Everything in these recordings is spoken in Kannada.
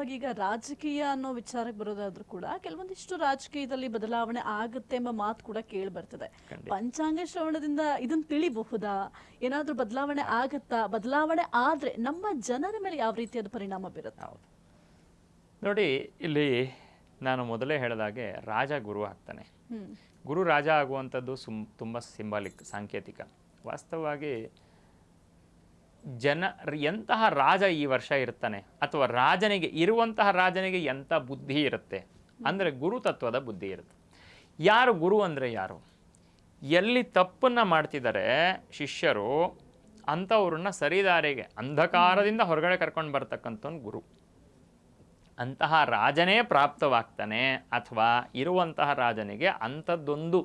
ಮುಖ್ಯವಾಗಿ ಈಗ ರಾಜಕೀಯ ಅನ್ನೋ ವಿಚಾರಕ್ಕೆ ಬರೋದಾದ್ರೂ ಕೂಡ ಕೆಲವೊಂದಿಷ್ಟು ರಾಜಕೀಯದಲ್ಲಿ ಬದಲಾವಣೆ ಆಗುತ್ತೆ ಎಂಬ ಮಾತು ಕೂಡ ಕೇಳಿ ಬರ್ತದೆ. ಪಂಚಾಂಗ ಶ್ರವಣದಿಂದ ಇದನ್ನ ತಿಳಿಬಹುದಾ? ಏನಾದ್ರೂ ಬದಲಾವಣೆ ಆಗತ್ತಾ? ಬದಲಾವಣೆ ಆದ್ರೆ ನಮ್ಮ ಜನರ ಮೇಲೆ ಯಾವ ರೀತಿಯಾದ ಪರಿಣಾಮ ಬೀರುತ್ತೆ? ನೋಡಿ, ಇಲ್ಲಿ ನಾನು ಮೊದಲೇ ಹೇಳಿದಾಗೆ ರಾಜ ಗುರು ಆಗ್ತಾನೆ. ಗುರು ರಾಜ ಆಗುವಂಥದ್ದು ತುಂಬ ಸಿಂಬಾಲಿಕ್, ಸಾಂಕೇತಿಕ. ವಾಸ್ತವವಾಗಿ ಎಂತಹ ರಾಜ ಈ ವರ್ಷ ಇರ್ತಾನೆ ಅಥವಾ ಇರುವಂತಹ ರಾಜನಿಗೆ ಎಂಥ ಬುದ್ಧಿ ಇರುತ್ತೆ ಅಂದರೆ ಗುರು ತತ್ವದ ಬುದ್ಧಿ ಇರುತ್ತೆ. ಯಾರು ಗುರು ಅಂದರೆ ಯಾರು? ಎಲ್ಲಿ ತಪ್ಪನ್ನು ಮಾಡ್ತಿದ್ದಾರೆ ಶಿಷ್ಯರು ಅಂಥವ್ರನ್ನ ಸರಿದಾರಿಗೆ ಅಂಧಕಾರದಿಂದ ಹೊರಗಡೆ ಕರ್ಕೊಂಡು ಬರ್ತಕ್ಕಂಥವ್ನು ಗುರು. ಅಂತಹ ರಾಜನೇ ಪ್ರಾಪ್ತವಾಗ್ತಾನೆ ಅಥವಾ ಇರುವಂತಹ ರಾಜನಿಗೆ ಅಂಥದ್ದೊಂದು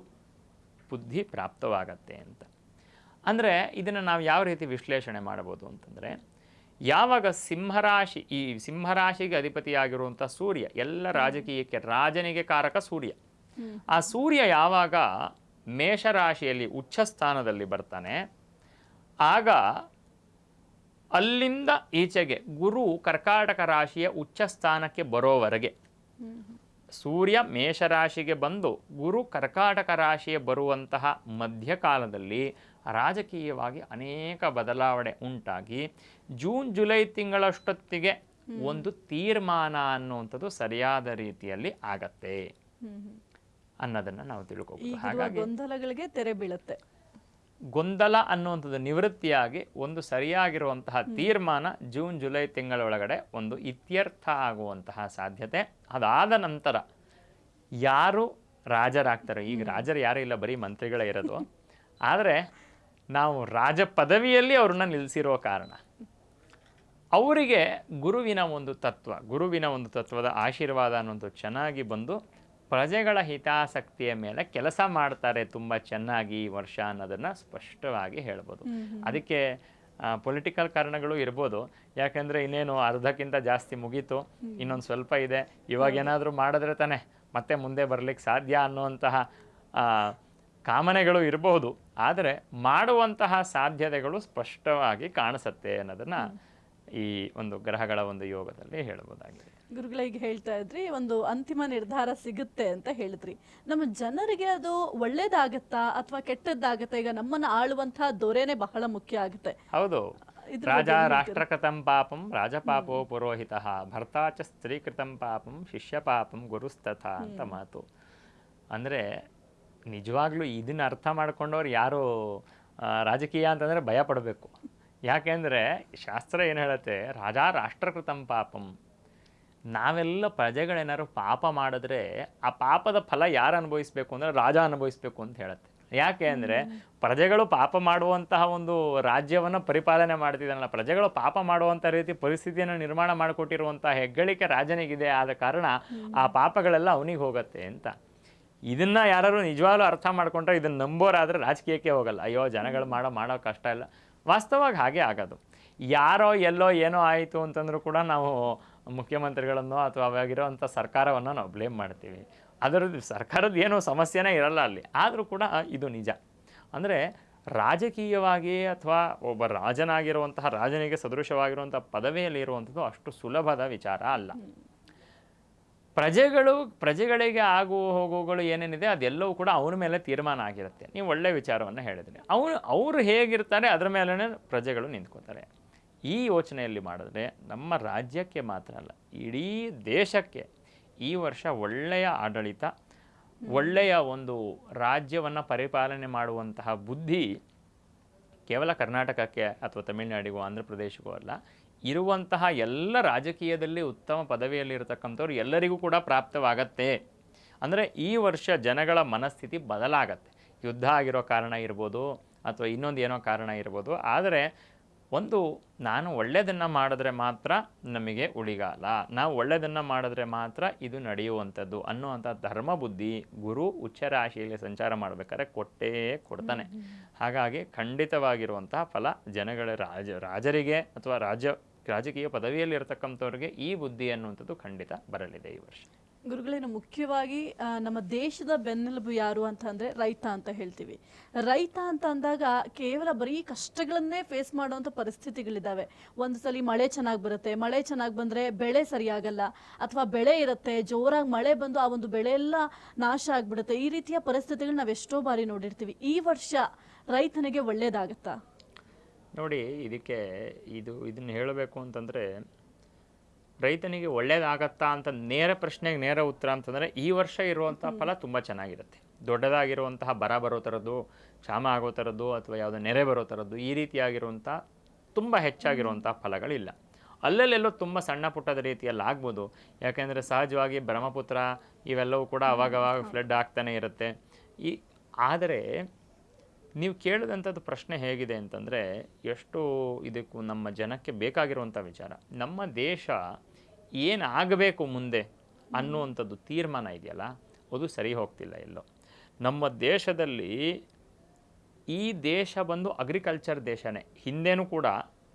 ಬುದ್ಧಿ ಪ್ರಾಪ್ತವಾಗತ್ತೆ ಅಂತ. ಅಂದರೆ ಇದನ್ನು ನಾವು ಯಾವ ರೀತಿ ವಿಶ್ಲೇಷಣೆ ಮಾಡಬಹುದು ಅಂತಂದರೆ, ಯಾವಾಗ ಈ ಸಿಂಹರಾಶಿಗೆ ಅಧಿಪತಿಯಾಗಿರುವಂಥ ಸೂರ್ಯ, ಎಲ್ಲ ರಾಜಕೀಯಕ್ಕೆ ರಾಜನಿಗೆ ಕಾರಕ ಸೂರ್ಯ, ಆ ಸೂರ್ಯ ಯಾವಾಗ ಮೇಷರಾಶಿಯಲ್ಲಿ ಉಚ್ಚ ಸ್ಥಾನದಲ್ಲಿ ಬರ್ತಾನೆ, ಆಗ ಅಲ್ಲಿಂದ ಈಚೆಗೆ ಗುರು ಕರ್ಕಾಟಕ ರಾಶಿಯ ಉಚ್ಚ ಸ್ಥಾನಕ್ಕೆ ಬರೋವರೆಗೆ, ಸೂರ್ಯ ಮೇಷರಾಶಿಗೆ ಬಂದು ಗುರು ಕರ್ಕಾಟಕ ರಾಶಿಯ ಬರುವಂತಹ ಮಧ್ಯಕಾಲದಲ್ಲಿ ರಾಜಕೀಯವಾಗಿ ಅನೇಕ ಬದಲಾವಣೆ ಉಂಟಾಗಿ ಜೂನ್ ಜುಲೈ ತಿಂಗಳಷ್ಟೊತ್ತಿಗೆ ಒಂದು ತೀರ್ಮಾನ ಅನ್ನುವಂಥದ್ದು ಸರಿಯಾದ ರೀತಿಯಲ್ಲಿ ಆಗತ್ತೆ ಅನ್ನೋದನ್ನು ನಾವು ತಿಳ್ಕೋಬಹುದು. ಹಾಗಾಗಿ ಗೊಂದಲಗಳಿಗೆ ತೆರೆ ಬೀಳುತ್ತೆ. ಗೊಂದಲ ಅನ್ನುವಂಥದ್ದು ನಿವೃತ್ತಿಯಾಗಿ ಒಂದು ಸರಿಯಾಗಿರುವಂತಹ ತೀರ್ಮಾನ ಜೂನ್ ಜುಲೈ ತಿಂಗಳ ಒಳಗಡೆ ಒಂದು ಇತ್ಯರ್ಥ ಆಗುವಂತಹ ಸಾಧ್ಯತೆ. ಅದಾದ ನಂತರ ಯಾರು ರಾಜರಾಗ್ತಾರೆ, ಈಗ ರಾಜರು ಯಾರೂ ಇಲ್ಲ, ಬರೀ ಮಂತ್ರಿಗಳೇ ಇರೋದು. ಆದರೆ ನಾವು ರಾಜ ಪದವಿಯಲ್ಲಿ ಅವ್ರನ್ನ ನಿಲ್ಲಿಸಿರೋ ಕಾರಣ ಅವರಿಗೆ ಗುರುವಿನ ಒಂದು ತತ್ವದ ಆಶೀರ್ವಾದ ಅನ್ನೋದು ಚೆನ್ನಾಗಿ ಬಂದು ಪ್ರಜೆಗಳ ಹಿತಾಸಕ್ತಿಯ ಮೇಲೆ ಕೆಲಸ ಮಾಡ್ತಾರೆ ತುಂಬ ಚೆನ್ನಾಗಿ ಈ ವರ್ಷ ಅನ್ನೋದನ್ನು ಸ್ಪಷ್ಟವಾಗಿ ಹೇಳ್ಬೋದು. ಅದಕ್ಕೆ ಪೊಲಿಟಿಕಲ್ ಕಾರಣಗಳು ಇರ್ಬೋದು. ಯಾಕೆಂದರೆ ಇನ್ನೇನು ಅರ್ಧಕ್ಕಿಂತ ಜಾಸ್ತಿ ಮುಗೀತು, ಇನ್ನೊಂದು ಸ್ವಲ್ಪ ಇದೆ, ಇವಾಗ ಏನಾದರೂ ಮಾಡಿದ್ರೆ ತಾನೆ ಮತ್ತೆ ಮುಂದೆ ಬರಲಿಕ್ಕೆ ಸಾಧ್ಯ ಅನ್ನುವಂತಹ ಕಾಮನೆಗಳು ಇರಬಹುದು. ಆದರೆ ಮಾಡುವಂತಹ ಸಾಧ್ಯತೆಗಳು ಸ್ಪಷ್ಟವಾಗಿ ಕಾಣಿಸುತ್ತೆ ಅನ್ನೋದನ್ನು ಈ ಒಂದು ಗ್ರಹಗಳ ಒಂದು ಯೋಗದಲ್ಲಿ ಹೇಳ್ಬೋದಾಗಿದೆ. ಗುರುಗಳಿಗೆ ಹೇಳ್ತಾ ಇದ್ರಿ, ಒಂದು ಅಂತಿಮ ನಿರ್ಧಾರ ಸಿಗುತ್ತೆ ಅಂತ ಹೇಳಿದ್ರಿ. ನಮ್ಮ ಜನರಿಗೆ ಅದು ಒಳ್ಳೇದಾಗತ್ತಾ ಅಥವಾ ಕೆಟ್ಟದ್ದಾಗತ್ತಾ? ಈಗ ನಮ್ಮನ್ನ ಆಳುವಂತಹ ದೊರೆನೇ ಬಹಳ ಮುಖ್ಯ ಆಗುತ್ತೆ. ಹೌದು. ರಾಜ ರಾಷ್ಟ್ರಕೃತಂ ಪಾಪಂ ರಾಜಪಾಪೋ ಪುರೋಹಿತ ಭರ್ತಾಚ ಸ್ತ್ರೀಕೃತಂ ಪಾಪಂ ಶಿಷ್ಯ ಪಾಪಂ ಗುರುಸ್ತಥ ಅಂತ ಮಾತು. ಅಂದರೆ ನಿಜವಾಗ್ಲೂ ಇದನ್ನ ಅರ್ಥ ಮಾಡ್ಕೊಂಡವ್ರು ಯಾರು ರಾಜಕೀಯ ಅಂತಂದರೆ ಭಯ ಪಡಬೇಕು. ಯಾಕೆಂದರೆ ಶಾಸ್ತ್ರ ಏನು ಹೇಳುತ್ತೆ, ರಾಜ ರಾಷ್ಟ್ರಕೃತಂ ಪಾಪಂ. ನಾವೆಲ್ಲ ಪ್ರಜೆಗಳೇನಾದ್ರು ಪಾಪ ಮಾಡಿದ್ರೆ ಆ ಪಾಪದ ಫಲ ಯಾರು ಅನುಭವಿಸ್ಬೇಕು ಅಂದರೆ ರಾಜ ಅನುಭವಿಸ್ಬೇಕು ಅಂತ ಹೇಳುತ್ತೆ. ಯಾಕೆ ಅಂದರೆ ಪ್ರಜೆಗಳು ಪಾಪ ಮಾಡುವಂತಹ ಒಂದು ರಾಜ್ಯವನ್ನು ಪರಿಪಾಲನೆ ಮಾಡ್ತಿದ್ದಾನಲ್ಲ, ಪ್ರಜೆಗಳು ಪಾಪ ಮಾಡುವಂಥ ರೀತಿ ಪರಿಸ್ಥಿತಿಯನ್ನು ನಿರ್ಮಾಣ ಮಾಡಿಕೊಟ್ಟಿರುವಂಥ ಹೆಗ್ಗಳಿಕೆ ರಾಜನಿಗಿದೆ. ಆದ ಕಾರಣ ಆ ಪಾಪಗಳೆಲ್ಲ ಅವನಿಗೆ ಹೋಗುತ್ತೆ ಅಂತ. ಇದನ್ನು ಯಾರು ನಿಜವಾಗ್ಲೂ ಅರ್ಥ ಮಾಡ್ಕೊಂಡ್ರೆ, ಇದನ್ನು ನಂಬೋರಾದರೆ ರಾಜಕೀಯಕ್ಕೆ ಹೋಗಲ್ಲ. ಅಯ್ಯೋ ಜನಗಳು ಮಾಡೋ ಕಷ್ಟ ಇಲ್ಲ. ವಾಸ್ತವವಾಗಿ ಹಾಗೆ ಆಗೋದು. ಯಾರೋ ಎಲ್ಲೋ ಏನೋ ಆಯಿತು ಅಂತಂದ್ರೂ ಕೂಡ ನಾವು ಮುಖ್ಯಮಂತ್ರಿಗಳನ್ನು ಅಥವಾ ಅವಾಗಿರೋವಂಥ ಸರ್ಕಾರವನ್ನು ನಾವು ಬ್ಲೇಮ್ ಮಾಡ್ತೀವಿ. ಅದರದ್ದು ಸರ್ಕಾರದ ಏನೋ ಸಮಸ್ಯೆನೇ ಇರಲ್ಲ ಅಲ್ಲಿ. ಆದರೂ ಕೂಡ ಇದು ನಿಜ. ಅಂದರೆ ರಾಜಕೀಯವಾಗಿ ಅಥವಾ ಒಬ್ಬ ರಾಜನಾಗಿರುವಂತಹ ರಾಜನಿಗೆ ಸದೃಶವಾಗಿರುವಂಥ ಪದವಿಯಲ್ಲಿ ಇರುವಂಥದ್ದು ಅಷ್ಟು ಸುಲಭದ ವಿಚಾರ ಅಲ್ಲ. ಪ್ರಜೆಗಳಿಗೆ ಆಗುವ ಹೋಗುಗಳು ಏನೇನಿದೆ ಅದೆಲ್ಲವೂ ಕೂಡ ಅವನ ಮೇಲೆ ತೀರ್ಮಾನ ಆಗಿರುತ್ತೆ. ನೀವು ಒಳ್ಳೆ ವಿಚಾರವನ್ನು ಹೇಳಿದ್ರಿ. ಅವರು ಹೇಗಿರ್ತಾರೆ ಅದರ ಮೇಲೇ ಪ್ರಜೆಗಳು ನಿಂತ್ಕೋತಾರೆ. ಈ ಯೋಚನೆಯಲ್ಲಿ ಮಾಡಿದ್ರೆ ನಮ್ಮ ರಾಜ್ಯಕ್ಕೆ ಮಾತ್ರ ಅಲ್ಲ, ಇಡೀ ದೇಶಕ್ಕೆ ಈ ವರ್ಷ ಒಳ್ಳೆಯ ಆಡಳಿತ, ಒಳ್ಳೆಯ ಒಂದು ರಾಜ್ಯವನ್ನು ಪರಿಪಾಲನೆ ಮಾಡುವಂತಹ ಬುದ್ಧಿ ಕೇವಲ ಕರ್ನಾಟಕಕ್ಕೆ ಅಥವಾ ತಮಿಳುನಾಡಿಗೋ ಆಂಧ್ರ ಪ್ರದೇಶಕ್ಕೋ ಅಲ್ಲ, ಇರುವಂತಹ ಎಲ್ಲ ರಾಜಕೀಯದಲ್ಲಿ ಉತ್ತಮ ಪದವಿಯಲ್ಲಿ ಇರತಕ್ಕಂಥವ್ರು ಎಲ್ಲರಿಗೂ ಕೂಡ ಪ್ರಾಪ್ತವಾಗತ್ತೆ. ಅಂದರೆ ಈ ವರ್ಷ ಜನಗಳ ಮನಸ್ಥಿತಿ ಬದಲಾಗತ್ತೆ. ಯುದ್ಧ ಆಗಿರೋ ಕಾರಣ ಇರ್ಬೋದು ಅಥವಾ ಇನ್ನೊಂದು ಏನೋ ಕಾರಣ ಇರ್ಬೋದು. ಆದರೆ ಒಂದು ನಾನು ಒಳ್ಳೆಯದನ್ನು ಮಾಡಿದ್ರೆ ಮಾತ್ರ ನಮಗೆ ಉಳಿಗಾಲ, ನಾವು ಒಳ್ಳೆಯದನ್ನು ಮಾಡಿದ್ರೆ ಮಾತ್ರ ಇದು ನಡೆಯುವಂಥದ್ದು ಅನ್ನುವಂಥ ಧರ್ಮ ಬುದ್ಧಿ ಗುರು ಉಚ್ಚ ರಾಶಿಯಲ್ಲಿ ಸಂಚಾರ ಮಾಡಬೇಕಾದ್ರೆ ಕೊಡ್ತಾನೆ. ಹಾಗಾಗಿ ಖಂಡಿತವಾಗಿರುವಂತಹ ಫಲ ಜನಗಳ ರಾಜರಿಗೆ ಅಥವಾ ರಾಜಕೀಯ ಪದವಿಯಲ್ಲಿ ಇರತಕ್ಕಂಥವ್ರಿಗೆ ಈ ಬುದ್ಧಿ ಅನ್ನುವಂಥದ್ದು ಖಂಡಿತ ಬರಲಿದೆ ಈ ವರ್ಷ. ಗುರುಗಳೇನು ಮುಖ್ಯವಾಗಿ ನಮ್ಮ ದೇಶದ ಬೆನ್ನೆಲುಬು ಯಾರು ಅಂತ ಅಂದ್ರೆ ರೈತ ಅಂತ ಹೇಳ್ತೀವಿ. ರೈತ ಅಂತ ಅಂದಾಗ ಕೇವಲ ಬರೀ ಕಷ್ಟಗಳನ್ನೇ ಫೇಸ್ ಮಾಡುವಂತ ಪರಿಸ್ಥಿತಿಗಳಿದ್ದಾವೆ. ಒಂದು ಸಲ ಮಳೆ ಚೆನ್ನಾಗಿ ಬರುತ್ತೆ, ಮಳೆ ಚೆನ್ನಾಗಿ ಬಂದ್ರೆ ಬೆಳೆ ಸರಿಯಾಗಲ್ಲ, ಅಥವಾ ಬೆಳೆ ಇರುತ್ತೆ ಜೋರಾಗಿ ಮಳೆ ಬಂದು ಆ ಒಂದು ಬೆಳೆ ಎಲ್ಲ ನಾಶ ಆಗ್ಬಿಡುತ್ತೆ. ಈ ರೀತಿಯ ಪರಿಸ್ಥಿತಿಗಳು ನಾವು ಎಷ್ಟೋ ಬಾರಿ ನೋಡಿರ್ತೀವಿ. ಈ ವರ್ಷ ರೈತನಿಗೆ ಒಳ್ಳೇದಾಗತ್ತಾ? ನೋಡಿ, ಇದನ್ನು ಹೇಳಬೇಕು ಅಂತಂದರೆ, ರೈತನಿಗೆ ಒಳ್ಳೇದಾಗತ್ತಾ ಅಂತ ನೇರ ಪ್ರಶ್ನೆಗೆ ನೇರ ಉತ್ತರ ಅಂತಂದರೆ, ಈ ವರ್ಷ ಇರುವಂಥ ಫಲ ತುಂಬ ಚೆನ್ನಾಗಿರುತ್ತೆ. ದೊಡ್ಡದಾಗಿರುವಂತಹ ಬರ ಬರೋ ಥರದ್ದು, ಕ್ಷಾಮ ಆಗೋ ಥರದ್ದು, ಅಥವಾ ಯಾವುದೋ ನೆರೆ ಬರೋ ಥರದ್ದು, ಈ ರೀತಿಯಾಗಿರುವಂಥ ತುಂಬ ಹೆಚ್ಚಾಗಿರುವಂಥ ಫಲಗಳಿಲ್ಲ. ಅಲ್ಲಲ್ಲೆಲ್ಲೋ ತುಂಬ ಸಣ್ಣ ಪುಟ್ಟದ ರೀತಿಯಲ್ಲಿ ಆಗ್ಬೋದು. ಯಾಕೆಂದರೆ ಸಹಜವಾಗಿ ಬ್ರಹ್ಮಪುತ್ರ ಇವೆಲ್ಲವೂ ಕೂಡ ಅವಾಗವಾಗ ಫ್ಲಡ್ ಆಗ್ತಾನೆ ಇರುತ್ತೆ. ಆದರೆ ನೀವು ಕೇಳಿದಂಥದ್ದು ಪ್ರಶ್ನೆ ಹೇಗಿದೆ ಅಂತಂದರೆ, ಎಷ್ಟು ಇದಕ್ಕೂ ನಮ್ಮ ಜನಕ್ಕೆ ಬೇಕಾಗಿರುವಂಥ ವಿಚಾರ, ನಮ್ಮ ದೇಶ ಏನಾಗಬೇಕು ಮುಂದೆ ಅನ್ನುವಂಥದ್ದು ತೀರ್ಮಾನ ಇದೆಯಲ್ಲ, ಅದು ಸರಿ ಹೋಗ್ತಿಲ್ಲ ಎಲ್ಲೋ. ನಮ್ಮ ದೇಶದಲ್ಲಿ ಈ ದೇಶ ಬಂದು ಅಗ್ರಿಕಲ್ಚರ್ ದೇಶನೇ, ಹಿಂದೆನೂ ಕೂಡ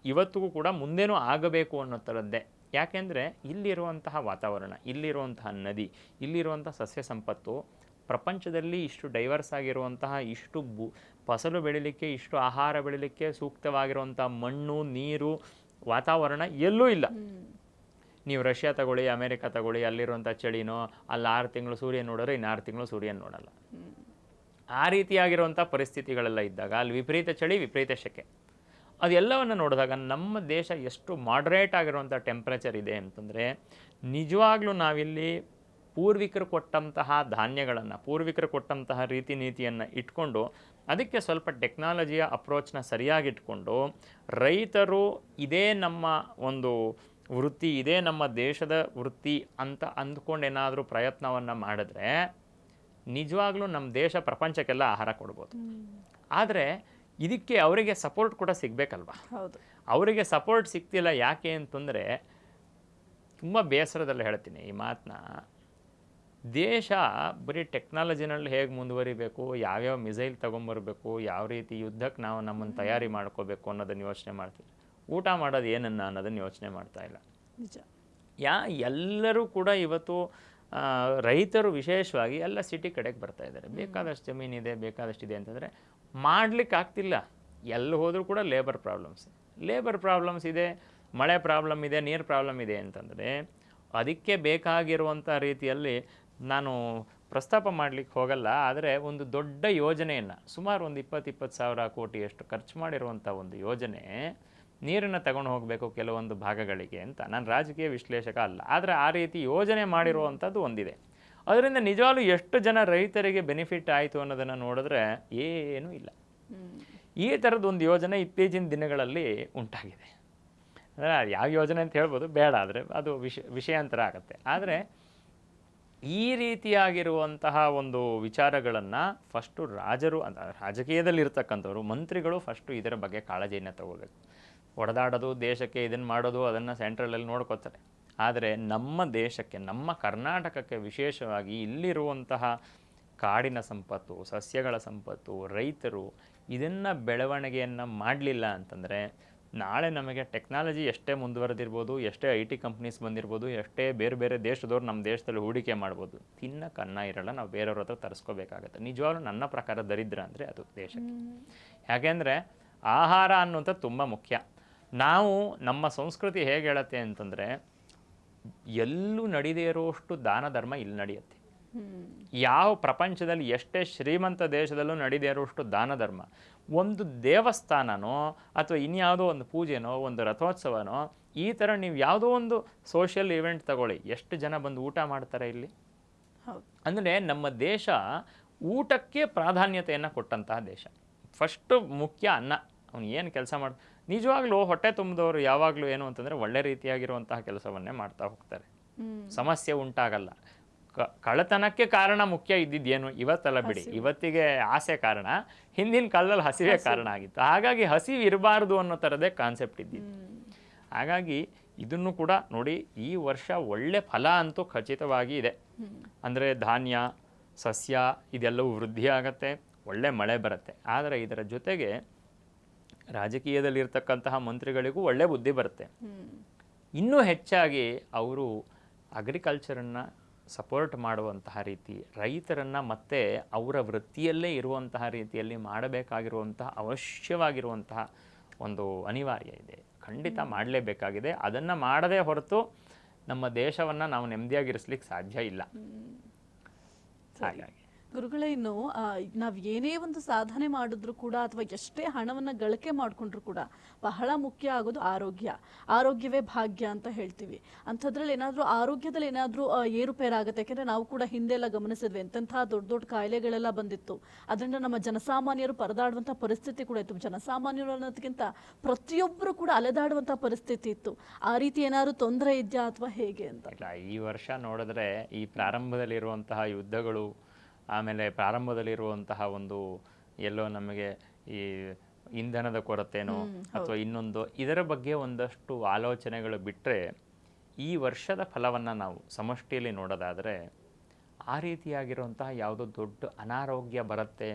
ಇವತ್ತಿಗೂ ಕೂಡ ಮುಂದೇನೂ ಆಗಬೇಕು ಅನ್ನೋ ಥರದ್ದೇ. ಯಾಕೆಂದರೆ ಇಲ್ಲಿರುವಂತಹ ವಾತಾವರಣ, ಇಲ್ಲಿರುವಂತಹ ನದಿ, ಇಲ್ಲಿರುವಂಥ ಸಸ್ಯ ಸಂಪತ್ತು ಪ್ರಪಂಚದಲ್ಲಿ ಇಷ್ಟು ಡೈವರ್ಸ್ ಆಗಿರುವಂತಹ, ಇಷ್ಟು ಫಸಲು ಬೆಳಿಲಿಕ್ಕೆ, ಇಷ್ಟು ಆಹಾರ ಬೆಳಿಲಿಕ್ಕೆ ಸೂಕ್ತವಾಗಿರುವಂಥ ಮಣ್ಣು, ನೀರು, ವಾತಾವರಣ ಎಲ್ಲೂ ಇಲ್ಲ. ನೀವು ರಷ್ಯಾ ತಗೊಳ್ಳಿ, ಅಮೇರಿಕಾ ತಗೊಳ್ಳಿ, ಅಲ್ಲಿರುವಂಥ ಚಳಿನೋ, ಅಲ್ಲಿ 6 ತಿಂಗಳು ಸೂರ್ಯ ನೋಡಿದ್ರೆ ಇನ್ನು 6 ತಿಂಗಳು ಸೂರ್ಯನ ನೋಡಲ್ಲ. ಆ ರೀತಿಯಾಗಿರುವಂಥ ಪರಿಸ್ಥಿತಿಗಳೆಲ್ಲ ಇದ್ದಾಗ ಅಲ್ಲಿ ವಿಪರೀತ ಚಳಿ, ವಿಪರೀತ ಸೆಕೆ, ಅದೆಲ್ಲವನ್ನು ನೋಡಿದಾಗ ನಮ್ಮ ದೇಶ ಎಷ್ಟು ಮಾಡ್ರೇಟ್ ಆಗಿರುವಂಥ ಟೆಂಪ್ರೇಚರ್ ಇದೆ ಅಂತಂದರೆ, ನಿಜವಾಗ್ಲೂ ನಾವಿಲ್ಲಿ ಪೂರ್ವಿಕರು ಕೊಟ್ಟಂತಹ ಧಾನ್ಯಗಳನ್ನು, ಪೂರ್ವಿಕರು ಕೊಟ್ಟಂತಹ ರೀತಿ ನೀತಿಯನ್ನು ಇಟ್ಕೊಂಡು, ಅದಕ್ಕೆ ಸ್ವಲ್ಪ ಟೆಕ್ನಾಲಜಿಯ ಅಪ್ರೋಚ್ನ ಸರಿಯಾಗಿ ಇಟ್ಕೊಂಡು, ರೈತರು ಇದೇ ನಮ್ಮ ಒಂದು ವೃತ್ತಿ, ಇದೇ ನಮ್ಮ ದೇಶದ ವೃತ್ತಿ ಅಂತ ಅಂದ್ಕೊಂಡು ಏನಾದರೂ ಪ್ರಯತ್ನವನ್ನು ಮಾಡಿದ್ರೆ ನಿಜವಾಗ್ಲೂ ನಮ್ಮ ದೇಶ ಪ್ರಪಂಚಕ್ಕೆಲ್ಲ ಆಹಾರ ಕೊಡ್ಬೋದು. ಆದರೆ ಇದಕ್ಕೆ ಅವರಿಗೆ ಸಪೋರ್ಟ್ ಕೂಡ ಸಿಗಬೇಕಲ್ವಾ? ಹೌದು. ಅವರಿಗೆ ಸಪೋರ್ಟ್ ಸಿಗ್ತಿಲ್ಲ. ಯಾಕೆ ಅಂತಂದರೆ, ತುಂಬ ಬೇಸರದಲ್ಲಿ ಹೇಳ್ತೀನಿ ಈ ಮಾತನ್ನ, ದೇಶ ಬರೀ ಟೆಕ್ನಾಲಜಿನಲ್ಲಿ ಹೇಗೆ ಮುಂದುವರಿಬೇಕು, ಯಾವ್ಯಾವ ಮಿಸೈಲ್ ತೊಗೊಂಬರ್ಬೇಕು, ಯಾವ ರೀತಿ ಯುದ್ಧಕ್ಕೆ ನಾವು ನಮ್ಮನ್ನು ತಯಾರಿ ಮಾಡ್ಕೋಬೇಕು ಅನ್ನೋದನ್ನು ಯೋಚನೆ ಮಾಡ್ತೀವಿ. ಊಟ ಮಾಡೋದು ಏನನ್ನ ಅನ್ನೋದನ್ನು ಯೋಚನೆ ಮಾಡ್ತಾ ಇಲ್ಲ. ನಿಜ. ಎಲ್ಲರೂ ಕೂಡ ಇವತ್ತು ರೈತರು ವಿಶೇಷವಾಗಿ ಎಲ್ಲ ಸಿಟಿ ಕಡೆಗೆ ಬರ್ತಾ ಇದ್ದಾರೆ. ಬೇಕಾದಷ್ಟು ಜಮೀನಿದೆ, ಬೇಕಾದಷ್ಟಿದೆ ಅಂತಂದರೆ ಮಾಡಲಿಕ್ಕೆ ಆಗ್ತಿಲ್ಲ. ಎಲ್ಲಿ ಹೋದರೂ ಕೂಡ ಲೇಬರ್ ಪ್ರಾಬ್ಲಮ್ಸ್ ಇದೆ, ಮಳೆ ಪ್ರಾಬ್ಲಮ್ ಇದೆ, ನೀರು ಪ್ರಾಬ್ಲಮ್ ಇದೆ ಅಂತಂದರೆ, ಅದಕ್ಕೆ ಬೇಕಾಗಿರುವಂಥ ರೀತಿಯಲ್ಲಿ ನಾನು ಪ್ರಸ್ತಾಪ ಮಾಡಲಿಕ್ಕೆ ಹೋಗಲ್ಲ. ಆದರೆ ಒಂದು ದೊಡ್ಡ ಯೋಜನೆಯನ್ನು, ಸುಮಾರು ಒಂದು 20,000 ಕೋಟಿಯಷ್ಟು ಖರ್ಚು ಮಾಡಿರುವಂಥ ಒಂದು ಯೋಜನೆ, ನೀರನ್ನು ತಗೊಂಡು ಹೋಗಬೇಕು ಕೆಲವೊಂದು ಭಾಗಗಳಿಗೆ ಅಂತ. ನಾನು ರಾಜಕೀಯ ವಿಶ್ಲೇಷಕ ಅಲ್ಲ, ಆದರೆ ಆ ರೀತಿ ಯೋಜನೆ ಮಾಡಿರುವಂಥದ್ದು ಒಂದಿದೆ. ಅದರಿಂದ ನಿಜವಾಗ್ಲೂ ಎಷ್ಟು ಜನ ರೈತರಿಗೆ ಬೆನಿಫಿಟ್ ಆಯಿತು ಅನ್ನೋದನ್ನು ನೋಡಿದ್ರೆ ಏನೂ ಇಲ್ಲ. ಈ ಥರದ್ದು ಒಂದು ಯೋಜನೆ ಇತ್ತೀಚಿನ ದಿನಗಳಲ್ಲಿ ಉಂಟಾಗಿದೆ. ಅಂದರೆ ಯಾವ ಯೋಜನೆ ಅಂತ ಹೇಳ್ಬೋದು, ಬೇಡ, ಆದರೆ ಅದು ವಿಷಯಾಂತರ ಆಗುತ್ತೆ. ಆದರೆ ಈ ರೀತಿಯಾಗಿರುವಂತಹ ಒಂದು ವಿಚಾರಗಳನ್ನು ಫಸ್ಟು ರಾಜಕೀಯದಲ್ಲಿರ್ತಕ್ಕಂಥವ್ರು, ಮಂತ್ರಿಗಳು ಫಸ್ಟು ಇದರ ಬಗ್ಗೆ ಕಾಳಜಿಯನ್ನು ತಗೋಬೇಕು. ಹೊಡೆದಾಡೋದು, ದೇಶಕ್ಕೆ ಇದನ್ನು ಮಾಡೋದು, ಅದನ್ನು ಸೆಂಟ್ರಲಲ್ಲಿ ನೋಡ್ಕೋತಾರೆ. ಆದರೆ ನಮ್ಮ ದೇಶಕ್ಕೆ, ನಮ್ಮ ಕರ್ನಾಟಕಕ್ಕೆ ವಿಶೇಷವಾಗಿ ಇಲ್ಲಿರುವಂತಹ ಕಾಡಿನ ಸಂಪತ್ತು, ಸಸ್ಯಗಳ ಸಂಪತ್ತು, ರೈತರು ಇದನ್ನು ಬೆಳವಣಿಗೆಯನ್ನು ಮಾಡಲಿಲ್ಲ ಅಂತಂದರೆ, ನಾಳೆ ನಮಗೆ ಟೆಕ್ನಾಲಜಿ ಎಷ್ಟೇ ಮುಂದುವರೆದಿರ್ಬೋದು, ಎಷ್ಟೇ IT ಕಂಪ್ನೀಸ್ ಬಂದಿರ್ಬೋದು, ಎಷ್ಟೇ ಬೇರೆ ಬೇರೆ ದೇಶದವ್ರು ನಮ್ಮ ದೇಶದಲ್ಲಿ ಹೂಡಿಕೆ ಮಾಡ್ಬೋದು, ತಿನ್ನಕ್ಕೆ ಅನ್ನ ಇರಲ್ಲ, ನಾವು ಬೇರೆಯವ್ರ ಹತ್ರ ತರಿಸ್ಕೋಬೇಕಾಗತ್ತೆ. ನಿಜವಾಗ್ಲೂ ನನ್ನ ಪ್ರಕಾರ ದರಿದ್ರ ಅಂದರೆ ಅದು ದೇಶಕ್ಕೆ. ಯಾಕೆಂದರೆ ಆಹಾರ ಅನ್ನುವಂಥದ್ದು ತುಂಬ ಮುಖ್ಯ. ನಾವು ನಮ್ಮ ಸಂಸ್ಕೃತಿ ಹೇಗೆ ಹೇಳುತ್ತೆ ಅಂತಂದರೆ, ಎಲ್ಲೂ ನಡೀದೇ ಇರುವಷ್ಟು ದಾನ ಧರ್ಮ ಇಲ್ಲಿ ನಡೆಯುತ್ತೆ. ಯಾವ ಪ್ರಪಂಚದಲ್ಲಿ ಎಷ್ಟೇ ಶ್ರೀಮಂತ ದೇಶದಲ್ಲೂ ನಡೀದೇ ಇರುವಷ್ಟು ದಾನ ಧರ್ಮ. ಒಂದು ದೇವಸ್ಥಾನನೋ ಅಥವಾ ಇನ್ಯಾವುದೋ ಒಂದು ಪೂಜೆನೋ, ಒಂದು ರಥೋತ್ಸವನೋ, ಈ ಥರ ನೀವು ಯಾವುದೋ ಒಂದು ಸೋಷಿಯಲ್ ಇವೆಂಟ್ ತಗೊಳ್ಳಿ, ಎಷ್ಟು ಜನ ಬಂದು ಊಟ ಮಾಡ್ತಾರೆ ಇಲ್ಲಿ. ಅಂದರೆ ನಮ್ಮ ದೇಶ ಊಟಕ್ಕೆ ಪ್ರಾಧಾನ್ಯತೆಯನ್ನು ಕೊಟ್ಟಂತಹ ದೇಶ. ಫಸ್ಟು ಮುಖ್ಯ ಅನ್ನ. ಅವನು ಏನು ಕೆಲಸ ನಿಜವಾಗ್ಲೂ ಹೊಟ್ಟೆ ತುಂಬಿದವರು ಯಾವಾಗಲೂ ಏನು ಅಂತಂದರೆ ಒಳ್ಳೆ ರೀತಿಯಾಗಿರುವಂತಹ ಕೆಲಸವನ್ನೇ ಮಾಡ್ತಾ ಹೋಗ್ತಾರೆ, ಸಮಸ್ಯೆ ಉಂಟಾಗಲ್ಲ. ಕಳ್ಳತನಕ್ಕೆ ಕಾರಣ ಮುಖ್ಯ ಇದ್ದಿದ್ದೇನು? ಇವತ್ತಲ್ಲ ಬಿಡಿ, ಇವತ್ತಿಗೆ ಆಸೆ ಕಾರಣ, ಹಿಂದಿನ ಕಾಲದಲ್ಲಿ ಹಸಿವೆ ಕಾರಣ ಆಗಿತ್ತು. ಹಾಗಾಗಿ ಹಸಿವು ಇರಬಾರ್ದು ಅನ್ನೋ ಥರದೇ ಕಾನ್ಸೆಪ್ಟ್ ಇದ್ದಿತ್ತು. ಹಾಗಾಗಿ ಇದನ್ನು ಕೂಡ ನೋಡಿ, ಈ ವರ್ಷ ಒಳ್ಳೆ ಫಲ ಅಂತೂ ಖಚಿತವಾಗಿ ಇದೆ. ಅಂದರೆ ಧಾನ್ಯ, ಸಸ್ಯ ಇದೆಲ್ಲವೂ ವೃದ್ಧಿ ಆಗತ್ತೆ, ಒಳ್ಳೆ ಮಳೆ ಬರುತ್ತೆ. ಆದರೆ ಇದರ ಜೊತೆಗೆ ರಾಜಕೀಯದಲ್ಲಿರ್ತಕ್ಕಂತಹ ಮಂತ್ರಿಗಳಿಗೂ ಒಳ್ಳೆ ಬುದ್ಧಿ ಬರುತ್ತೆ. ಇನ್ನೂ ಹೆಚ್ಚಾಗಿ ಅವರು ಅಗ್ರಿಕಲ್ಚರನ್ನು ಸಪೋರ್ಟ್ ಮಾಡುವಂತಹ ರೀತಿ, ರೈತರನ್ನು ಮತ್ತೆ ಅವರ ವೃತ್ತಿಯಲ್ಲೇ ಇರುವಂತಹ ರೀತಿಯಲ್ಲಿ ಮಾಡಬೇಕಾಗಿರುವಂತಹ ಅವಶ್ಯವಾಗಿರುವಂತಹ ಒಂದು ಅನಿವಾರ್ಯ ಇದೆ. ಖಂಡಿತ ಮಾಡಲೇಬೇಕಾಗಿದೆ. ಅದನ್ನು ಮಾಡದೇ ಹೊರತು ನಮ್ಮ ದೇಶವನ್ನು ನಾವು ನೆಮ್ಮದಿಯಾಗಿರಿಸ್ಲಿಕ್ಕೆ ಸಾಧ್ಯ ಇಲ್ಲ. ಹಾಗಾಗಿ ಗುರುಗಳೇ, ಇನ್ನು ನಾವು ಏನೇ ಒಂದು ಸಾಧನೆ ಮಾಡಿದ್ರು ಕೂಡ ಅಥವಾ ಎಷ್ಟೇ ಹಣವನ್ನು ಗಳಿಕೆ ಮಾಡಿಕೊಂಡ್ರು ಕೂಡ ಬಹಳ ಮುಖ್ಯ ಆಗೋದು ಆರೋಗ್ಯ. ಆರೋಗ್ಯವೇ ಭಾಗ್ಯ ಅಂತ ಹೇಳ್ತೀವಿ. ಅಂಥದ್ರಲ್ಲಿ ಏನಾದರೂ ಆರೋಗ್ಯದಲ್ಲಿ ಏನಾದರೂ ಏರುಪೇರಾಗುತ್ತೆ. ಯಾಕೆಂದರೆ ನಾವು ಕೂಡ ಹಿಂದೆಲ್ಲ ಗಮನಿಸಿದ್ವಿ, ಎಂತೆಂಥ ದೊಡ್ಡ ದೊಡ್ಡ ಕಾಯಿಲೆಗಳೆಲ್ಲ ಬಂದಿತ್ತು. ಅದರಿಂದ ನಮ್ಮ ಜನಸಾಮಾನ್ಯರು ಪರದಾಡುವಂಥ ಪರಿಸ್ಥಿತಿ ಕೂಡ ಇತ್ತು. ಜನಸಾಮಾನ್ಯರು ಅನ್ನೋದಕ್ಕಿಂತ ಪ್ರತಿಯೊಬ್ಬರು ಕೂಡ ಅಲೆದಾಡುವಂಥ ಪರಿಸ್ಥಿತಿ ಇತ್ತು. ಆ ರೀತಿ ಏನಾದರೂ ತೊಂದರೆ ಇದೆಯಾ ಅಥವಾ ಹೇಗೆ ಅಂತ? ಇಲ್ಲ, ಈ ವರ್ಷ ನೋಡಿದ್ರೆ ಈ ಪ್ರಾರಂಭದಲ್ಲಿರುವಂತಹ ಯುದ್ಧಗಳು, ಆಮೇಲೆ ಪ್ರಾರಂಭದಲ್ಲಿರುವಂತಹ ಒಂದು ಎಲ್ಲೋ ನಮಗೆ ಈ ಇಂಧನದ ಕೊರತೆನೋ ಅಥವಾ ಇನ್ನೊಂದು ಇದರ ಬಗ್ಗೆ ಒಂದಷ್ಟು ಆಲೋಚನೆಗಳು ಬಿಟ್ಟರೆ, ಈ ವರ್ಷದ ಫಲವನ್ನು ನಾವು ಸಮಷ್ಟಿಯಲ್ಲಿ ನೋಡೋದಾದರೆ ಆ ರೀತಿಯಾಗಿರುವಂತಹ ಯಾವುದೋ ದೊಡ್ಡ ಅನಾರೋಗ್ಯ ಬರುತ್ತೆ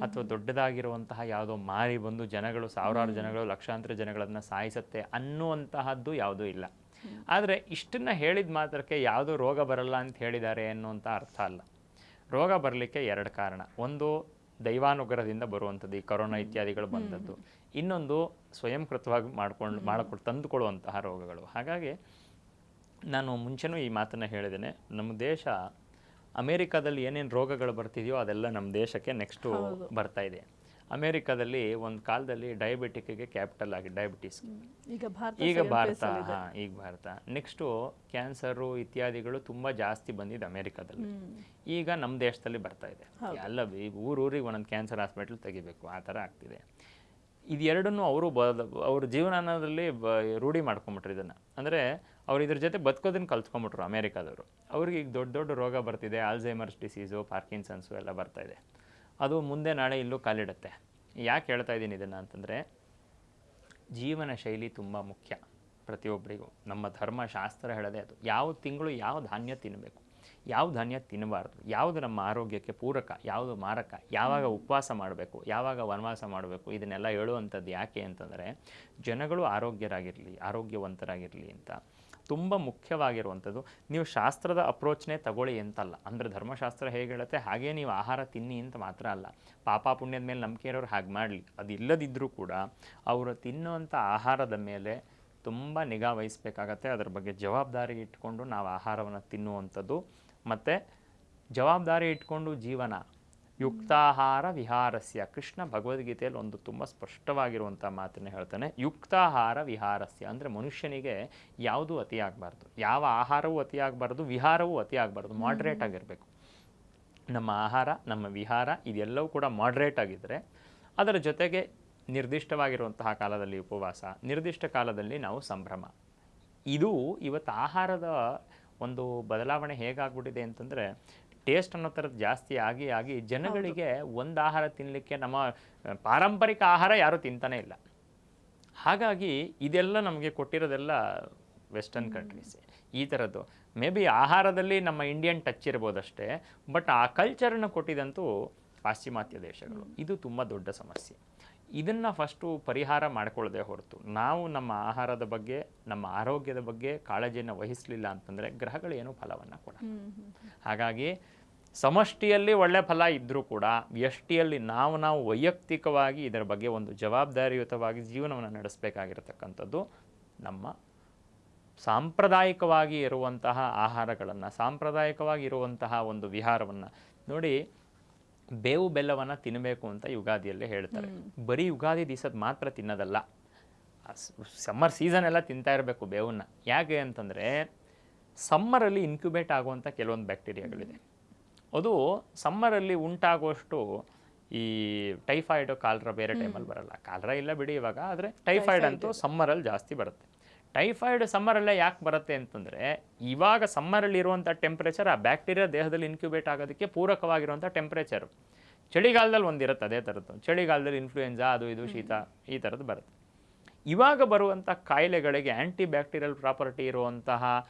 ಅಥವಾ ದೊಡ್ಡದಾಗಿರುವಂತಹ ಯಾವುದೋ ಮಾರಿ ಬಂದು ಜನಗಳು, ಸಾವಿರಾರು ಜನಗಳು, ಲಕ್ಷಾಂತರ ಜನಗಳನ್ನು ಸಾಯಿಸುತ್ತೆ ಅನ್ನುವಂತಹದ್ದು ಯಾವುದೂ ಇಲ್ಲ. ಆದರೆ ಇಷ್ಟನ್ನು ಹೇಳಿದ ಮಾತ್ರಕ್ಕೆ ಯಾವುದೋ ರೋಗ ಬರಲ್ಲ ಅಂತ ಹೇಳಿದ್ದಾರೆ ಅನ್ನುವಂಥ ಅರ್ಥ ಅಲ್ಲ. ರೋಗ ಬರಲಿಕ್ಕೆ ಎರಡು ಕಾರಣ. ಒಂದು ದೈವಾನುಗ್ರಹದಿಂದ ಬರುವಂಥದ್ದು, ಈ ಕೊರೋನಾ ಇತ್ಯಾದಿಗಳು ಬಂದದ್ದು. ಇನ್ನೊಂದು ಸ್ವಯಂಕೃತವಾಗಿ ಮಾಡಿಕೊಂಡು ತಂದುಕೊಳ್ಳುವಂತಹ ರೋಗಗಳು. ಹಾಗಾಗಿ ನಾನು ಮುಂಚೆನೂ ಈ ಮಾತನ್ನು ಹೇಳಿದ್ದೇನೆ, ನಮ್ಮ ದೇಶ ಅಮೇರಿಕಾದಲ್ಲಿ ಏನೇನು ರೋಗಗಳು ಬರ್ತಿದೆಯೋ ಅದೆಲ್ಲ ನಮ್ಮ ದೇಶಕ್ಕೆ ನೆಕ್ಸ್ಟು ಬರ್ತಾ ಇದೆ. ಅಮೇರಿಕಾದಲ್ಲಿ ಒಂದು ಕಾಲದಲ್ಲಿ ಡಯಾಬಿಟಿಕ್ಗೆ ಕ್ಯಾಪಿಟಲ್ ಆಗಿ ಡಯಾಬಿಟೀಸ್, ಈಗ ಭಾರತ ನೆಕ್ಸ್ಟು ಕ್ಯಾನ್ಸರು ಇತ್ಯಾದಿಗಳು ತುಂಬ ಜಾಸ್ತಿ ಬಂದಿದೆ ಅಮೇರಿಕಾದಲ್ಲಿ. ಈಗ ನಮ್ಮ ದೇಶದಲ್ಲಿ ಬರ್ತಾ ಇದೆ. ಎಲ್ಲ ಊರಿಗೆ ಒಂದೊಂದು ಕ್ಯಾನ್ಸರ್ ಹಾಸ್ಪಿಟಲ್ ತೆಗಿಬೇಕು, ಆ ಥರ ಆಗ್ತಿದೆ. ಇದೆರಡನ್ನೂ ಅವ್ರ ಜೀವನದಲ್ಲಿ ರೂಢಿ ಮಾಡ್ಕೊಂಬಿಟ್ರು ಇದನ್ನು. ಅಂದರೆ ಅವ್ರು ಇದ್ರ ಜೊತೆ ಬದುಕೋದನ್ನು ಕಲ್ತ್ಕೊಂಬಿಟ್ರು ಅಮೇರಿಕಾದವರು. ಅವ್ರಿಗೆ ಈಗ ದೊಡ್ಡ ದೊಡ್ಡ ರೋಗ ಬರ್ತಿದೆ, ಆಲ್ಝೈಮರ್ಸ್ ಡಿಸೀಸು, ಪಾರ್ಕಿನ್ಸನ್ಸು ಎಲ್ಲ ಬರ್ತಾ ಇದೆ. ಅದು ಮುಂದೆ ನಾಳೆ ಇಲ್ಲೂ ಕಾಲಿಡುತ್ತೆ. ಯಾಕೆ ಹೇಳ್ತಾ ಇದ್ದೀನಿ ಇದನ್ನು ಅಂತಂದರೆ, ಜೀವನ ಶೈಲಿ ತುಂಬ ಮುಖ್ಯ ಪ್ರತಿಯೊಬ್ಬರಿಗೂ. ನಮ್ಮ ಧರ್ಮಶಾಸ್ತ್ರ ಹೇಳೋದೇ ಅದು. ಯಾವ ತಿಂಗಳು ಯಾವ ಧಾನ್ಯ ತಿನ್ನಬೇಕು, ಯಾವ ಧಾನ್ಯ ತಿನ್ನಬಾರ್ದು, ಯಾವುದು ನಮ್ಮ ಆರೋಗ್ಯಕ್ಕೆ ಪೂರಕ, ಯಾವುದು ಮಾರಕ, ಯಾವಾಗ ಉಪವಾಸ ಮಾಡಬೇಕು, ಯಾವಾಗ ವನವಾಸ ಮಾಡಬೇಕು, ಇದನ್ನೆಲ್ಲ ಹೇಳುವಂಥದ್ದು ಯಾಕೆ ಅಂತಂದರೆ ಜನಗಳು ಆರೋಗ್ಯವಂತರಾಗಿರಲಿ ಅಂತ. ತುಂಬ ಮುಖ್ಯವಾಗಿರುವಂಥದ್ದು. ನೀವು ಶಾಸ್ತ್ರದ ಅಪ್ರೋಚ್ನೇ ತಗೊಳ್ಳಿ ಅಂತಲ್ಲ. ಅಂದರೆ ಧರ್ಮಶಾಸ್ತ್ರ ಹೇಗೆ ಹೇಳುತ್ತೆ ಹಾಗೇ ನೀವು ಆಹಾರ ತಿನ್ನಿ ಅಂತ ಮಾತ್ರ ಅಲ್ಲ. ಪಾಪ ಪುಣ್ಯದ ಮೇಲೆ ನಂಬಿಕೆ ಇರೋರು ಹಾಗೆ ಮಾಡಲಿ. ಅದು ಇಲ್ಲದಿದ್ದರೂ ಕೂಡ ಅವರು ತಿನ್ನುವಂಥ ಆಹಾರದ ಮೇಲೆ ತುಂಬ ನಿಗಾ ವಹಿಸಬೇಕಾಗತ್ತೆ. ಅದರ ಬಗ್ಗೆ ಜವಾಬ್ದಾರಿ ಇಟ್ಕೊಂಡು ನಾವು ಆಹಾರವನ್ನು ತಿನ್ನುವಂಥದ್ದು. ಮತ್ತು ಜವಾಬ್ದಾರಿ ಇಟ್ಕೊಂಡು ಜೀವನ. ಯುಕ್ತಾಹಾರ ವಿಹಾರಸ್ಯ. ಕೃಷ್ಣ ಭಗವದ್ಗೀತೆಯಲ್ಲಿ ಒಂದು ತುಂಬ ಸ್ಪಷ್ಟವಾಗಿರುವಂಥ ಮಾತನ್ನು ಹೇಳ್ತಾನೆ, ಯುಕ್ತಾಹಾರ ವಿಹಾರಸ್ಯ. ಅಂದರೆ ಮನುಷ್ಯನಿಗೆ ಯಾವುದೂ ಅತಿಯಾಗಬಾರ್ದು, ಯಾವ ಆಹಾರವೂ ಅತಿಯಾಗಬಾರ್ದು, ವಿಹಾರವೂ ಅತಿಯಾಗಬಾರ್ದು, ಮಾಡ್ರೇಟ್ ಆಗಿರಬೇಕು. ನಮ್ಮ ಆಹಾರ, ನಮ್ಮ ವಿಹಾರ ಇದೆಲ್ಲವೂ ಕೂಡ ಮಾಡ್ರೇಟ್ ಆಗಿದ್ದರೆ, ಅದರ ಜೊತೆಗೆ ನಿರ್ದಿಷ್ಟವಾಗಿರುವಂತಹ ಕಾಲದಲ್ಲಿ ಉಪವಾಸ, ನಿರ್ದಿಷ್ಟ ಕಾಲದಲ್ಲಿ ನಾವು ಸಂಭ್ರಮ. ಇದು ಇವತ್ತು ಆಹಾರದ ಒಂದು ಬದಲಾವಣೆ ಹೇಗಾಗ್ಬಿಟ್ಟಿದೆ ಅಂತಂದರೆ, ಟೇಸ್ಟ್ ಅನ್ನೋ ಥರದ್ದು ಜಾಸ್ತಿ ಆಗಿ ಜನಗಳಿಗೆ ಒಂದು ಆಹಾರ ತಿನ್ನಲಿಕ್ಕೆ ನಮ್ಮ ಪಾರಂಪರಿಕ ಆಹಾರ ಯಾರೂ ತಿಂತಾನೇ ಇಲ್ಲ. ಹಾಗಾಗಿ ಇದೆಲ್ಲ ನಮಗೆ ಕೊಟ್ಟಿರೋದೆಲ್ಲ ವೆಸ್ಟರ್ನ್ ಕಂಟ್ರೀಸ್. ಈ ಥರದ್ದು ಮೇ ಬಿ ಆಹಾರದಲ್ಲಿ ನಮ್ಮ ಇಂಡಿಯನ್ ಟಚ್ ಇರ್ಬೋದಷ್ಟೇ, ಬಟ್ ಆ ಕಲ್ಚರನ್ನು ಕೊಟ್ಟಿದಂತೂ ಪಾಶ್ಚಿಮಾತ್ಯ ದೇಶಗಳು. ಇದು ತುಂಬ ದೊಡ್ಡ ಸಮಸ್ಯೆ. ಇದನ್ನು ಫಸ್ಟು ಪರಿಹಾರ ಮಾಡಿಕೊಳ್ಳದೆ ಹೊರತು ನಾವು ನಮ್ಮ ಆಹಾರದ ಬಗ್ಗೆ, ನಮ್ಮ ಆರೋಗ್ಯದ ಬಗ್ಗೆ ಕಾಳಜಿಯನ್ನು ವಹಿಸಲಿಲ್ಲ ಅಂತಂದರೆ ಗ್ರಹಗಳು ಏನೂ ಫಲವನ್ನು ಕೊಡ. ಹಾಗಾಗಿ ಸಮಷ್ಟಿಯಲ್ಲಿ ಒಳ್ಳೆ ಫಲ ಇದ್ದರೂ ಕೂಡ ವ್ಯಷ್ಟಿಯಲ್ಲಿ ನಾವು ವೈಯಕ್ತಿಕವಾಗಿ ಇದರ ಬಗ್ಗೆ ಒಂದು ಜವಾಬ್ದಾರಿಯುತವಾಗಿ ಜೀವನವನ್ನು ನಡೆಸಬೇಕಾಗಿರತಕ್ಕಂಥದ್ದು. ನಮ್ಮ ಸಾಂಪ್ರದಾಯಿಕವಾಗಿ ಇರುವಂತಹ ಆಹಾರಗಳನ್ನು, ಸಾಂಪ್ರದಾಯಿಕವಾಗಿ ಇರುವಂತಹ ಒಂದು ವಿಹಾರವನ್ನು ನೋಡಿ. ಬೇವು ಬೆಲ್ಲವನ್ನು ತಿನ್ನಬೇಕು ಅಂತ ಯುಗಾದಿಯಲ್ಲೇ ಹೇಳ್ತಾರೆ. ಬರೀ ಯುಗಾದಿ ದಿವಸದ ಮಾತ್ರ ತಿನ್ನೋದಲ್ಲ, ಸಮ್ಮರ್ ಸೀಸನ್ ಎಲ್ಲ ತಿಂತಾ ಇರಬೇಕು ಬೇವನ್ನ. ಯಾಕೆ ಅಂತಂದರೆ ಸಮ್ಮರಲ್ಲಿ ಇನ್ಕ್ಯುಬೇಟ್ ಆಗುವಂಥ ಕೆಲವೊಂದು ಬ್ಯಾಕ್ಟೀರಿಯಾಗಳಿದೆ. ಅದು ಸಮ್ಮರಲ್ಲಿ ಉಂಟಾಗುವಷ್ಟು ಈ ಟೈಫಾಯ್ಡು, ಕಾಲರ ಬೇರೆ ಟೈಮಲ್ಲಿ ಬರಲ್ಲ. ಕಾಲರ ಇಲ್ಲ ಬಿಡಿ ಇವಾಗ, ಆದರೆ ಟೈಫಾಯ್ಡ್ ಅಂತೂ ಸಮ್ಮರಲ್ಲಿ ಜಾಸ್ತಿ ಬರುತ್ತೆ. ಟೈಫಾಯ್ಡ್ ಸಮ್ಮರಲ್ಲೇ ಯಾಕೆ ಬರುತ್ತೆ ಅಂತಂದರೆ, ಇವಾಗ ಸಮ್ಮರಲ್ಲಿ ಇರುವಂಥ ಟೆಂಪ್ರೇಚರ್ ಆ ಬ್ಯಾಕ್ಟೀರಿಯಾ ದೇಹದಲ್ಲಿ ಇನ್ಕ್ಯುಬೇಟ್ ಆಗೋದಕ್ಕೆ ಪೂರಕವಾಗಿರುವಂಥ ಟೆಂಪ್ರೇಚರು. ಚಳಿಗಾಲದಲ್ಲಿ ಒಂದಿರುತ್ತೆ ಅದೇ ಥರದ್ದು. ಚಳಿಗಾಲದಲ್ಲಿ ಇನ್ಫ್ಲೂಯೆನ್ಸಾ, ಅದು ಇದು ಶೀತ ಈ ಥರದ್ದು ಬರುತ್ತೆ. ಇವಾಗ ಬರುವಂಥ ಕಾಯಿಲೆಗಳಿಗೆ ಆ್ಯಂಟಿ ಬ್ಯಾಕ್ಟೀರಿಯಲ್ ಪ್ರಾಪರ್ಟಿ ಇರುವಂತಹ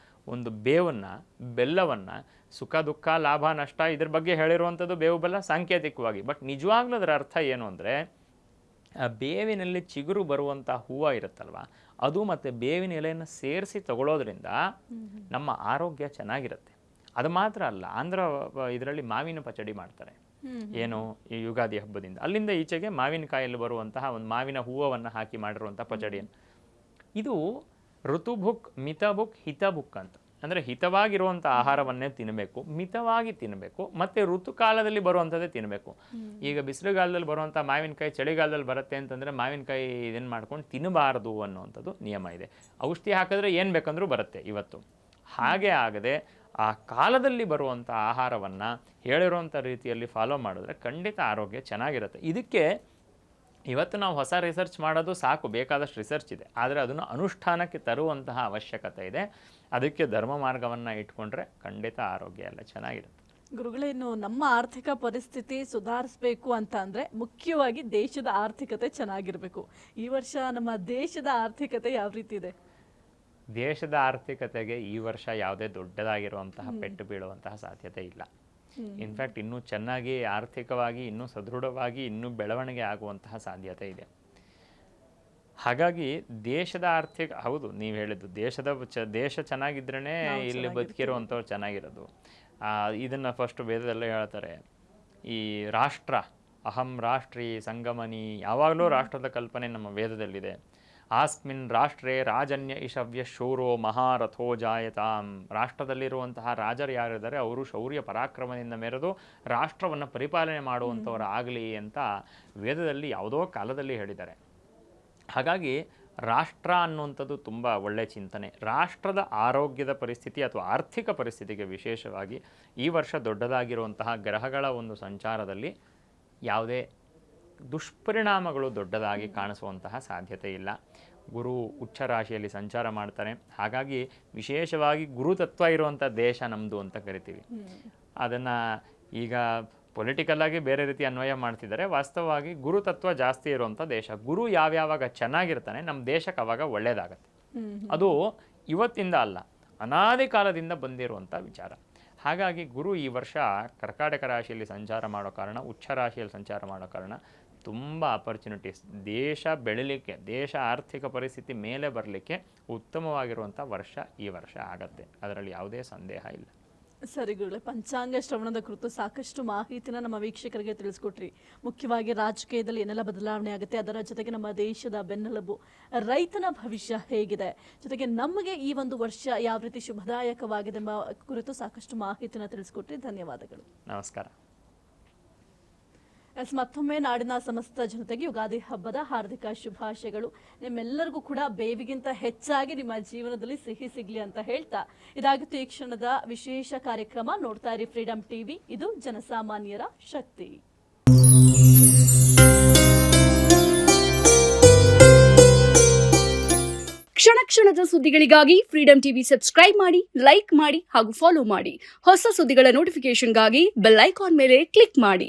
ಒಂದು ಬೇವನ್ನು, ಬೆಲ್ಲವನ್ನು, ಸುಖ ದುಃಖ ಲಾಭ ನಷ್ಟ ಇದ್ರ ಬಗ್ಗೆ ಹೇಳಿರುವಂಥದ್ದು ಬೇವು ಬೆಲ್ಲ ಸಾಂಕೇತಿಕವಾಗಿ. ಬಟ್ ನಿಜವಾಗ್ಲೂ ಅದರ ಅರ್ಥ ಏನು ಅಂದರೆ, ಆ ಬೇವಿನಲ್ಲಿ ಚಿಗುರು ಬರುವಂಥ ಹೂವು ಇರುತ್ತಲ್ವ, ಅದು ಮತ್ತು ಬೇವಿನ ಎಲೆಯನ್ನು ಸೇರಿಸಿ ತಗೊಳ್ಳೋದ್ರಿಂದ ನಮ್ಮ ಆರೋಗ್ಯ ಚೆನ್ನಾಗಿರುತ್ತೆ. ಅದು ಮಾತ್ರ ಅಲ್ಲ, ಆಂಧ್ರ ಇದರಲ್ಲಿ ಮಾವಿನ ಪಚಡಿ ಮಾಡ್ತಾರೆ. ಏನು ಈ ಯುಗಾದಿ ಹಬ್ಬದಿಂದ ಅಲ್ಲಿಂದ ಈಚೆಗೆ ಮಾವಿನಕಾಯಲ್ಲಿ ಬರುವಂತಹ ಒಂದು ಮಾವಿನ ಹೂವನ್ನು ಹಾಕಿ ಮಾಡಿರುವಂಥ ಪಚಡಿಯನ್ನು. ಇದು ಋತುಭುಕ್, ಮಿತಭುಕ್, ಹಿತಭುಕ್ ಅಂತ. ಅಂದರೆ ಹಿತವಾಗಿರುವಂಥ ಆಹಾರವನ್ನೇ ತಿನ್ನಬೇಕು, ಮಿತವಾಗಿ ತಿನ್ನಬೇಕು, ಮತ್ತು ಋತುಕಾಲದಲ್ಲಿ ಬರುವಂಥದ್ದೇ ತಿನ್ನಬೇಕು. ಈಗ ಬಿಸಿಲುಗಾಲದಲ್ಲಿ ಬರುವಂಥ ಮಾವಿನಕಾಯಿ ಚಳಿಗಾಲದಲ್ಲಿ ಬರುತ್ತೆ ಅಂತಂದರೆ ಮಾವಿನಕಾಯಿ ಇದನ್ನು ಮಾಡ್ಕೊಂಡು ತಿನ್ನಬಾರದು ಅನ್ನುವಂಥದ್ದು ನಿಯಮ ಇದೆ. ಔಷಧಿ ಹಾಕಿದ್ರೆ ಏನು ಬೇಕಂದ್ರೂ ಬರುತ್ತೆ ಇವತ್ತು. ಹಾಗೆ ಆಗದೆ ಆ ಕಾಲದಲ್ಲಿ ಬರುವಂಥ ಆಹಾರವನ್ನು ಹೇಳಿರುವಂಥ ರೀತಿಯಲ್ಲಿ ಫಾಲೋ ಮಾಡಿದ್ರೆ ಖಂಡಿತ ಆರೋಗ್ಯ ಚೆನ್ನಾಗಿರುತ್ತೆ. ಇದಕ್ಕೆ ಇವತ್ತು ನಾವು ಹೊಸ ರಿಸರ್ಚ್ ಮಾಡೋದು ಸಾಕು, ಬೇಕಾದಷ್ಟು ರಿಸರ್ಚ್ ಇದೆ, ಆದರೆ ಅದನ್ನು ಅನುಷ್ಠಾನಕ್ಕೆ ತರುವಂತಹ ಅವಶ್ಯಕತೆ ಇದೆ. ಅದಕ್ಕೆ ಧರ್ಮ ಮಾರ್ಗವನ್ನು ಇಟ್ಕೊಂಡ್ರೆ ಖಂಡಿತ ಆರೋಗ್ಯ ಎಲ್ಲ ಚೆನ್ನಾಗಿರುತ್ತೆ. ಗುರುಗಳೇನು ನಮ್ಮ ಆರ್ಥಿಕ ಪರಿಸ್ಥಿತಿ ಸುಧಾರಿಸಬೇಕು ಅಂತ ಅಂದರೆ ಮುಖ್ಯವಾಗಿ ದೇಶದ ಆರ್ಥಿಕತೆ ಚೆನ್ನಾಗಿರಬೇಕು. ಈ ವರ್ಷ ನಮ್ಮ ದೇಶದ ಆರ್ಥಿಕತೆ ಯಾವ ರೀತಿ ಇದೆ? ದೇಶದ ಆರ್ಥಿಕತೆಗೆ ಈ ವರ್ಷ ಯಾವುದೇ ದೊಡ್ಡದಾಗಿರುವಂತಹ ಪೆಟ್ಟು ಬೀಳುವಂತಹ ಸಾಧ್ಯತೆ ಇಲ್ಲ. ಇನ್ಫ್ಯಾಕ್ಟ್ ಇನ್ನೂ ಚೆನ್ನಾಗಿ ಆರ್ಥಿಕವಾಗಿ ಇನ್ನೂ ಸದೃಢವಾಗಿ ಇನ್ನೂ ಬೆಳವಣಿಗೆ ಆಗುವಂತಹ ಸಾಧ್ಯತೆ ಇದೆ. ಹಾಗಾಗಿ ದೇಶದ ಆರ್ಥಿಕ, ಹೌದು ನೀವು ಹೇಳಿದ್ದು, ದೇಶ ಚೆನ್ನಾಗಿದ್ರೇ ಇಲ್ಲಿ ಬದುಕಿರುವಂಥವ್ರು ಚೆನ್ನಾಗಿರೋದು. ಇದನ್ನು ಫಸ್ಟ್ ವೇದದಲ್ಲೇ ಹೇಳ್ತಾರೆ, ಈ ರಾಷ್ಟ್ರ, ಅಹಂ ರಾಷ್ಟ್ರೀ ಸಂಗಮನಿ, ಯಾವಾಗಲೂ ರಾಷ್ಟ್ರದ ಕಲ್ಪನೆ ನಮ್ಮ ವೇದದಲ್ಲಿದೆ. ಆಸ್ಮಿನ್ ರಾಷ್ಟ್ರೇ ರಾಜನ್ಯ ಇಶವ್ಯ ಶೂರೋ ಮಹಾರಥೋ ಜಾಯತಾಂ. ರಾಷ್ಟ್ರದಲ್ಲಿರುವಂತಹ ರಾಜರು ಯಾರಿದ್ದಾರೆ ಅವರು ಶೌರ್ಯ ಪರಾಕ್ರಮದಿಂದ ಮೆರೆದು ರಾಷ್ಟ್ರವನ್ನು ಪರಿಪಾಲನೆ ಮಾಡುವಂಥವರಾಗಲಿ ಅಂತ ವೇದದಲ್ಲಿ ಯಾವುದೋ ಕಾಲದಲ್ಲಿ ಹೇಳಿದ್ದಾರೆ. ಹಾಗಾಗಿ ರಾಷ್ಟ್ರ ಅನ್ನುವಂಥದ್ದು ತುಂಬ ಒಳ್ಳೆಯ ಚಿಂತನೆ. ರಾಷ್ಟ್ರದ ಆರೋಗ್ಯದ ಪರಿಸ್ಥಿತಿ ಅಥವಾ ಆರ್ಥಿಕ ಪರಿಸ್ಥಿತಿಗೆ ವಿಶೇಷವಾಗಿ ಈ ವರ್ಷ ದೊಡ್ಡದಾಗಿರುವಂತಹ ಗ್ರಹಗಳ ಒಂದು ಸಂಚಾರದಲ್ಲಿ ಯಾವುದೇ ದುಷ್ಪರಿಣಾಮಗಳು ದೊಡ್ಡದಾಗಿ ಕಾಣಿಸುವಂತಹ ಸಾಧ್ಯತೆ ಇಲ್ಲ. ಗುರು ಉಚ್ಚ ರಾಶಿಯಲ್ಲಿ ಸಂಚಾರ ಮಾಡ್ತಾನೆ. ಹಾಗಾಗಿ ವಿಶೇಷವಾಗಿ ಗುರುತತ್ವ ಇರುವಂಥ ದೇಶ ನಮ್ಮದು ಅಂತ ಕರಿತೀವಿ. ಅದನ್ನು ಈಗ ಪೊಲಿಟಿಕಲ್ಲಾಗಿ ಬೇರೆ ರೀತಿ ಅನ್ವಯ ಮಾಡ್ತಿದ್ದಾರೆ. ವಾಸ್ತವವಾಗಿ ಗುರುತತ್ವ ಜಾಸ್ತಿ ಇರುವಂಥ ದೇಶ. ಗುರು ಯಾವ್ಯಾವಾಗ ಚೆನ್ನಾಗಿರ್ತಾನೆ ನಮ್ಮ ದೇಶಕ್ಕೆ ಅವಾಗ ಒಳ್ಳೆಯದಾಗತ್ತೆ. ಅದು ಇವತ್ತಿಂದ ಅಲ್ಲ, ಅನಾದಿ ಕಾಲದಿಂದ ಬಂದಿರುವಂಥ ವಿಚಾರ. ಹಾಗಾಗಿ ಗುರು ಈ ವರ್ಷ ಕರ್ಕಾಟಕ ರಾಶಿಯಲ್ಲಿ ಸಂಚಾರ ಮಾಡೋ ಕಾರಣ, ಉಚ್ಚ ರಾಶಿಯಲ್ಲಿ ಸಂಚಾರ ಮಾಡೋ ಕಾರಣ ತುಂಬ ಅಪರ್ಚುನಿಟೀಸ್, ದೇಶ ಬೆಳಿಲಿಕ್ಕೆ, ದೇಶ ಆರ್ಥಿಕ ಪರಿಸ್ಥಿತಿ ಮೇಲೆ ಬರಲಿಕ್ಕೆ ಉತ್ತಮವಾಗಿರುವಂಥ ವರ್ಷ ಈ ವರ್ಷ ಆಗತ್ತೆ. ಅದರಲ್ಲಿ ಯಾವುದೇ ಸಂದೇಹ ಇಲ್ಲ. ಸರಿ ಗುರುಗಳೇ, ಪಂಚಾಂಗ ಶ್ರವಣದ ಕುರಿತು ಸಾಕಷ್ಟು ಮಾಹಿತಿನ ನಮ್ಮ ವೀಕ್ಷಕರಿಗೆ ತಿಳಿಸ್ಕೊಟ್ರಿ. ಮುಖ್ಯವಾಗಿ ರಾಜಕೀಯದಲ್ಲಿ ಏನೆಲ್ಲ ಬದಲಾವಣೆ ಆಗುತ್ತೆ, ಅದರ ಜೊತೆಗೆ ನಮ್ಮ ದೇಶದ ಬೆನ್ನೆಲುಬು ರೈತನ ಭವಿಷ್ಯ ಹೇಗಿದೆ, ಜೊತೆಗೆ ನಮಗೆ ಈ ಒಂದು ವರ್ಷ ಯಾವ ರೀತಿ ಶುಭದಾಯಕವಾಗಿದೆ ಎಂಬ ಕುರಿತು ಸಾಕಷ್ಟು ಮಾಹಿತಿನ ತಿಳಿಸ್ಕೊಟ್ರಿ. ಧನ್ಯವಾದಗಳು. ನಮಸ್ಕಾರ. ಮತ್ತೊಮ್ಮೆ ನಾಡಿನ ಸಮಸ್ತ ಜನತೆಗೆ ಯುಗಾದಿ ಹಬ್ಬದ ಹಾರ್ದಿಕ ಶುಭಾಶಯಗಳು. ನಿಮ್ಮೆಲ್ಲರಿಗೂ ಕೂಡ ಬೇವಿಗಿಂತ ಹೆಚ್ಚಾಗಿ ನಿಮ್ಮ ಜೀವನದಲ್ಲಿ ಸಿಹಿ ಸಿಗ್ಲಿ ಅಂತ ಹೇಳ್ತಾ ಇದಾಗಿತ್ತು ಈ ಕ್ಷಣದ ವಿಶೇಷ ಕಾರ್ಯಕ್ರಮ. ನೋಡ್ತಾ ಇರಿ ಫ್ರೀಡಂ ಟಿವಿ, ಇದು ಜನಸಾಮಾನ್ಯರ ಶಕ್ತಿ. ಕ್ಷಣ ಕ್ಷಣದ ಸುದ್ದಿಗಳಿಗಾಗಿ ಫ್ರೀಡಂ ಟಿವಿ ಸಬ್ಸ್ಕ್ರೈಬ್ ಮಾಡಿ, ಲೈಕ್ ಮಾಡಿ ಹಾಗೂ ಫಾಲೋ ಮಾಡಿ. ಹೊಸ ಸುದ್ದಿಗಳ ನೋಟಿಫಿಕೇಶನ್ಗಾಗಿ ಬೆಲ್ ಐಕಾನ್ ಮೇಲೆ ಕ್ಲಿಕ್ ಮಾಡಿ.